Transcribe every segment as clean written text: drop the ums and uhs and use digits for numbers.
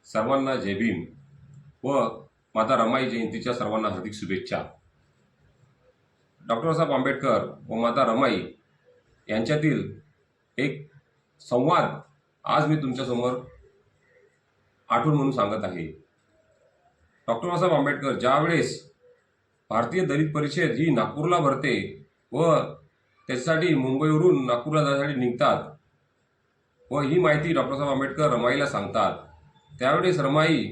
सर्वांना जय भीम व माता रमाई जयंतीच्या सर्वांना हार्दिक शुभेच्छा। डॉक्टर बाबासाहेब आंबेडकर व माता रमाई यांच्यातील एक संवाद आज मी तुमच्यासमोर आठवण म्हणून सांगत आहे। डॉक्टर बाबासाहेब आंबेडकर ज्यावेळेस भारतीय दलित परिषद ही नागपूरला भरते व त्यासाठी मुंबईवरून नागपूरला जाण्यासाठी निघतात व ही माहिती डॉक्टर बाबासाहेब आंबेडकर रमाईला सांगतात, त्यावेळेस रमाई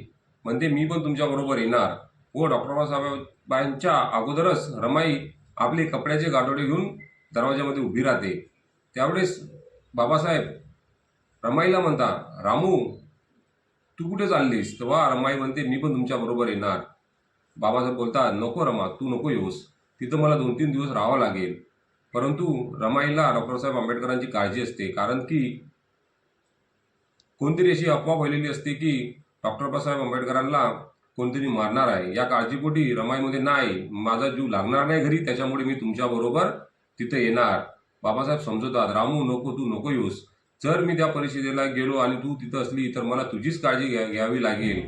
म्हणते मी पण तुमच्याबरोबर येणार व डॉक्टर बाबासाहेबांच्या अगोदरच रमाई आपले कपड्याचे गाठोडे घेऊन दरवाजामध्ये उभी राहते। त्यावेळेस बाबासाहेब रमाईला म्हणतात, रामू तू कुठे चाललीस? तेव्हा रमाई म्हणते मी पण तुमच्याबरोबर येणार। बाबासाहेब बोलतात, नको रमा, तू नको येऊस, तिथं मला 2-3 दिवस राहावं लागेल। परंतु रमाईला डॉक्टर साहेब आंबेडकरांची काळजी असते, कारण की कोणतरी अशी अफवा फैलेली असते की डॉक्टर बाबासाहेब आंबेडकरांना कोणतरी मारणार आहे। या काळजीपोटी रमाईमध्ये नाही, माझा जीव लागणार नाही घरी, त्याच्यामुळे मी तुमच्याबरोबर तिथे येणार। बाबासाहेब समजवतात, रामू नको, तू नको येऊस, जर मी त्या परिषदेला गेलो आणि तू तिथं असली तर मला तुझीच काळजी घ्यावी लागेल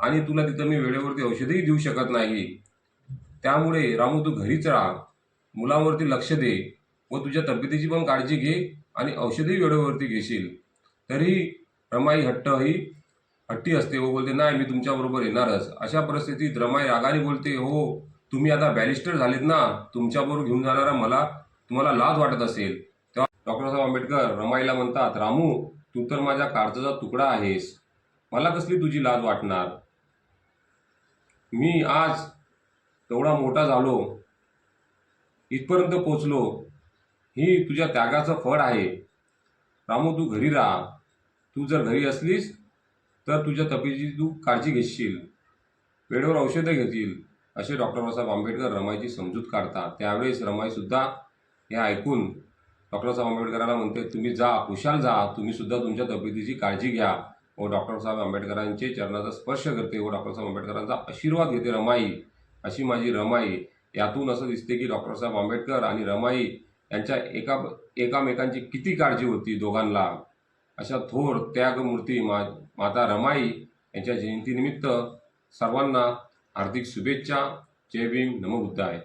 आणि तुला तिथं मी वेळेवरती औषधही देऊ शकत नाही। त्यामुळे रामू तू घरीच राहा, मुलांवरती लक्ष दे व तुझ्या तब्येतीची पण काळजी घे आणि औषधही वेळेवरती घेशील। तरी रमाई हट्टी असते व बोलते नाही मी तुमच्याबरोबर येणारच। अशा परिस्थितीत रमाई रागाने बोलते, हो तुम्ही आता बॅरिस्टर झालेत ना, तुमच्याबरोबर घेऊन जाणारा तुम्हाला लाज वाटत असेल। तेव्हा डॉक्टर बाबासाहेब आंबेडकर रमाईला म्हणतात, रामू तू तर माझ्या काळजाचा तुकडा आहेस, मला कसली तुझी लाज वाटणार? मी आज एवढा मोठा झालो, इथपर्यंत पोचलो, ही तुझ्या त्यागाचं फळ आहे। रामू तू घरी राहा, तू जर घरी असलीस तर तुझ्या तब्येतीची तू काळजी घेशील, वेळेवर औषधं घेतील, असे डॉक्टर बाबासाहेब आंबेडकर रमाईची समजूत काढतात। त्यावेळेस रमाईसुद्धा हे ऐकून डॉक्टर साहेब आंबेडकरांना म्हणते, तुम्ही जा, खुशाल जा, तुम्ही सुद्धा तुमच्या तब्येतीची काळजी घ्या व डॉक्टर साहेब आंबेडकरांचे चरणाचा स्पर्श करते व डॉक्टर साहेब आंबेडकरांचा आशीर्वाद घेते रमाई। अशी माझी रमाई। यातून असं दिसते की डॉक्टर साहेब आंबेडकर आणि रमाई यांच्या एकामेकांची किती काळजी होती दोघांना। अशा थोर त्यागमूर्ती माता रमाई यांच्या जयंतीनिमित्त सर्वांना हार्दिक शुभेच्छा। जय भीम, नमो बुद्धाय।